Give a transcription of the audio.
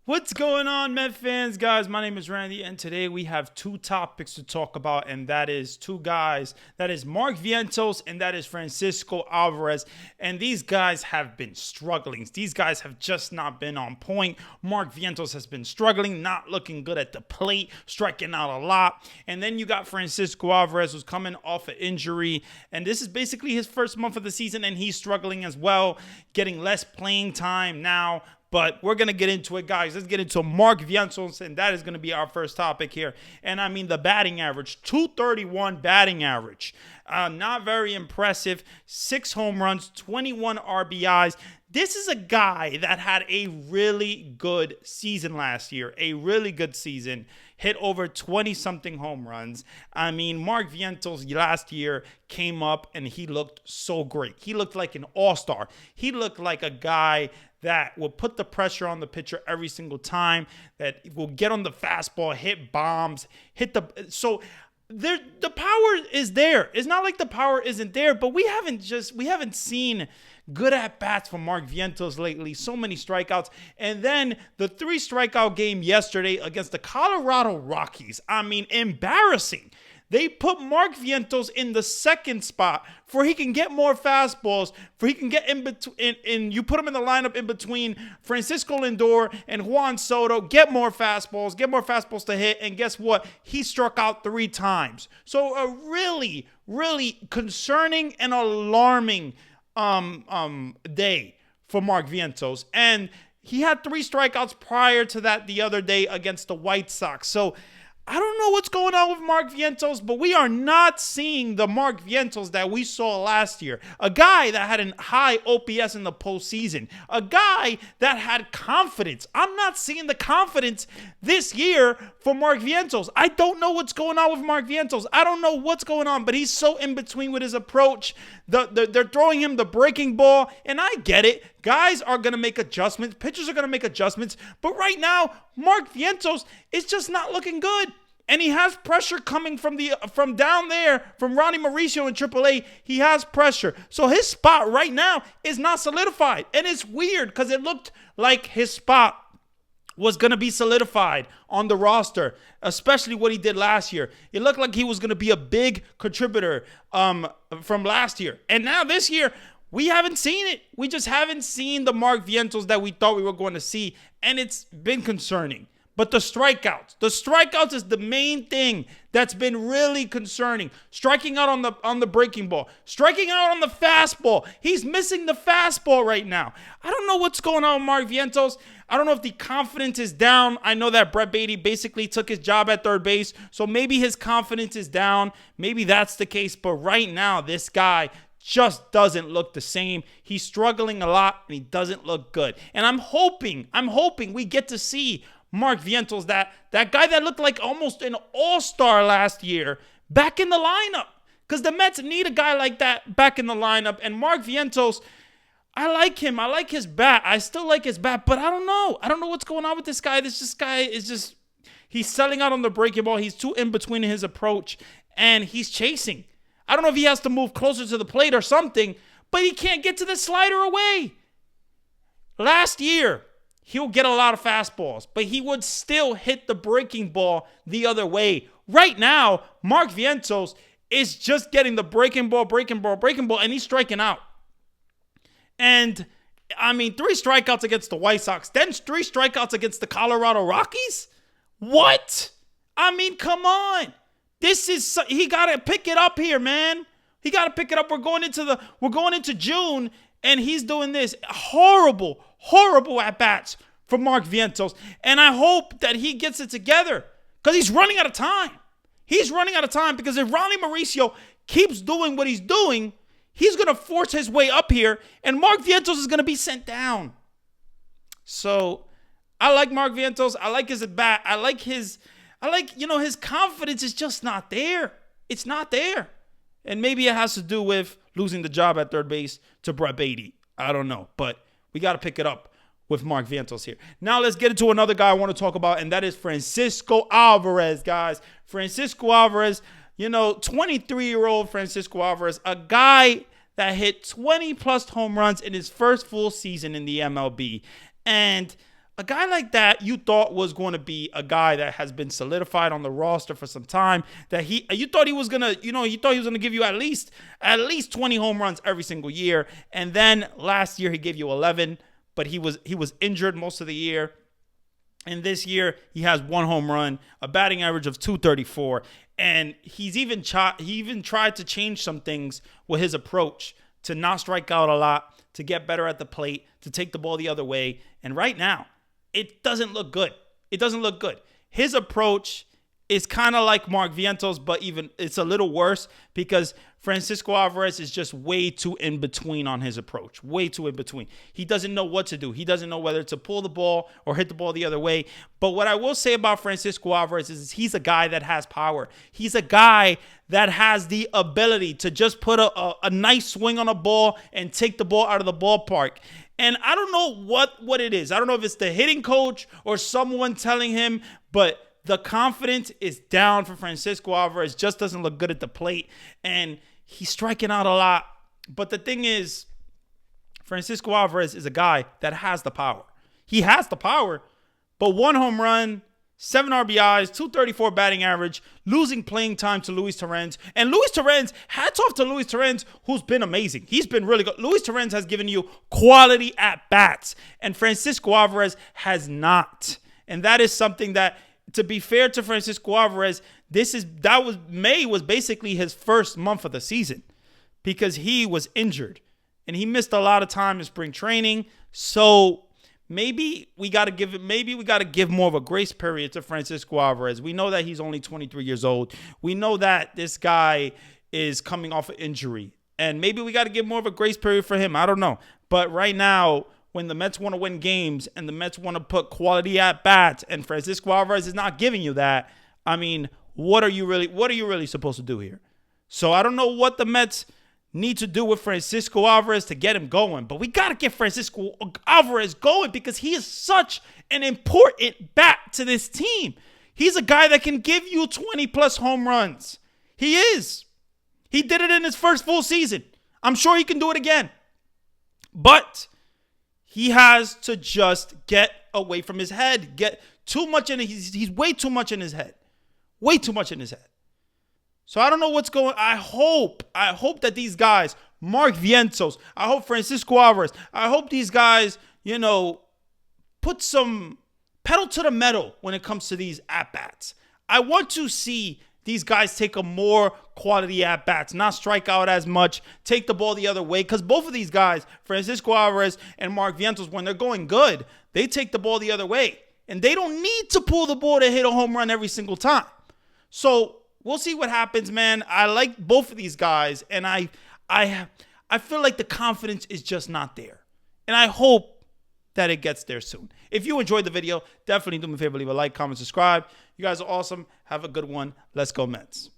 What's going on, Met fans? Guys, my name is Randy, and today we have two topics to talk about, and that is two guys. That is Mark Vientos, and that is Francisco Alvarez. And these guys have been struggling. These guys have just not been on point. Mark Vientos has been struggling, not looking good at the plate, striking out a lot. And then you got Francisco Alvarez, who's coming off an injury, and this is basically his first month of the season, and he's struggling as well, getting less playing time now. But we're going to get into it, guys. Let's get into Mark Vientos, and that is going to be our first topic here. And I mean, the batting average, 231 batting average. Not very impressive. 6 home runs, 21 RBIs. This is a guy that had a really good season last year, a really good season, hit over 20-something home runs. I mean, Mark Vientos last year came up and he looked so great. He looked like an all-star. He looked like a guy that will put the pressure on the pitcher every single time, that will get on the fastball, hit bombs, so the power is there. It's not like the power isn't there, but we haven't seen good at-bats from Mark Vientos lately. So many strikeouts. And then the 3 strikeout game yesterday against the Colorado Rockies. I mean, embarrassing. They put Mark Vientos in the second spot for he can get more fastballs, for he can get in between. You put him in the lineup in between Francisco Lindor and Juan Soto, get more fastballs to hit, and guess what? He struck out 3 times. So a really, really concerning and alarming day for Mark Vientos. And he had 3 strikeouts prior to that the other day against the White Sox. So I don't know what's going on with Mark Vientos, but we are not seeing the Mark Vientos that we saw last year. A guy that had a high OPS in the postseason. A guy that had confidence. I'm not seeing the confidence this year for Mark Vientos. I don't know what's going on with Mark Vientos. I don't know what's going on, but he's so in between with his approach. They're throwing him the breaking ball, and I get it. Guys are going to make adjustments. Pitchers are going to make adjustments. But right now, Mark Vientos is just not looking good. And he has pressure coming from down there, from Ronnie Mauricio in AAA. He has pressure. So his spot right now is not solidified. And it's weird because it looked like his spot was going to be solidified on the roster, especially what he did last year. It looked like he was going to be a big contributor from last year. And now this year, we haven't seen it. We just haven't seen the Mark Vientos that we thought we were going to see. And it's been concerning. But the strikeouts is the main thing that's been really concerning. Striking out on the breaking ball, striking out on the fastball. He's missing the fastball right now. I don't know what's going on with Mark Vientos. I don't know if the confidence is down. I know that Brett Baty basically took his job at third base, so maybe his confidence is down. Maybe that's the case. But right now, this guy just doesn't look the same. He's struggling a lot, and he doesn't look good. And I'm hoping we get to see Mark Vientos, that guy that looked like almost an all-star last year, back in the lineup. Because the Mets need a guy like that back in the lineup. And Mark Vientos, I like him. I like his bat. I still like his bat, but I don't know. I don't know what's going on with this guy. This guy is just, he's selling out on the breaking ball. He's too in between in his approach, and he's chasing. I don't know if he has to move closer to the plate or something, but he can't get to the slider away. Last year, he'll get a lot of fastballs, but he would still hit the breaking ball the other way. Right now, Mark Vientos is just getting the breaking ball, and he's striking out. And, I mean, 3 strikeouts against the White Sox, then 3 strikeouts against the Colorado Rockies? What? I mean, come on. He got to pick it up here, man. He got to pick it up. We're going into June, and he's doing this horrible at-bats for Mark Vientos. And I hope that he gets it together because he's running out of time. He's running out of time because if Ronnie Mauricio keeps doing what he's doing, he's going to force his way up here, and Mark Vientos is going to be sent down. So I like Mark Vientos. I like his at-bat. His confidence is just not there. It's not there. And maybe it has to do with losing the job at third base to Brett Baty. I don't know. But we got to pick it up with Mark Vientos here. Now let's get into another guy I want to talk about, and that is Francisco Alvarez, guys. Francisco Alvarez, 23-year-old Francisco Alvarez, a guy that hit 20-plus home runs in his first full season in the MLB. And a guy like that you thought was going to be a guy that has been solidified on the roster for some time, that you thought he was going to, you thought he was going to give you at least 20 home runs every single year. And then last year he gave you 11, but he was injured most of the year. And this year he has 1 home run, a batting average of .234, and he even tried to change some things with his approach to not strike out a lot, to get better at the plate, to take the ball the other way. And right now, it doesn't look good. It doesn't look good. His approach is kind of like Mark Vientos, but it's a little worse because Francisco Alvarez is just way too in between on his approach. Way too in between. He doesn't know what to do. He doesn't know whether to pull the ball or hit the ball the other way. But what I will say about Francisco Alvarez is he's a guy that has power. He's a guy that has the ability to just put a nice swing on a ball and take the ball out of the ballpark. And I don't know what it is. I don't know if it's the hitting coach or someone telling him, but the confidence is down for Francisco Alvarez. Just doesn't look good at the plate. And he's striking out a lot. But the thing is, Francisco Alvarez is a guy that has the power. He has the power, but 1 home run, 7 RBIs, .234 batting average, losing playing time to Luis Torrens. And Luis Torrens, hats off to Luis Torrens, who's been amazing. He's been really good. Luis Torrens has given you quality at-bats, and Francisco Alvarez has not. And that is something that, to be fair to Francisco Alvarez, May was basically his first month of the season because he was injured and he missed a lot of time in spring training. So maybe we got to give more of a grace period to Francisco Alvarez. We know that he's only 23 years old. We know that this guy is coming off an injury, and maybe we got to give more of a grace period for him. I don't know. But right now, when the Mets want to win games and the Mets want to put quality at bats and Francisco Alvarez is not giving you that, I mean, what are you really supposed to do here? So I don't know what the Mets need to do with Francisco Alvarez to get him going, but we got to get Francisco Alvarez going because he is such an important bat to this team. He's a guy that can give you 20 plus home runs. He is. He did it in his first full season. I'm sure he can do it again. But he has to just get away from his head. Get too much in it. He's way too much in his head. Way too much in his head. So I don't know what's going on. I hope that these guys, Mark Vientos, I hope Francisco Alvarez, I hope these guys, put some pedal to the metal when it comes to these at-bats. I want to see these guys take a more quality at-bats, not strike out as much, take the ball the other way. Because both of these guys, Francisco Alvarez and Mark Vientos, when they're going good, they take the ball the other way. And they don't need to pull the ball to hit a home run every single time. So we'll see what happens, man. I like both of these guys, and I feel like the confidence is just not there. And I hope that it gets there soon. If you enjoyed the video, definitely do me a favor, leave a like, comment, subscribe. You guys are awesome. Have a good one. Let's go Mets.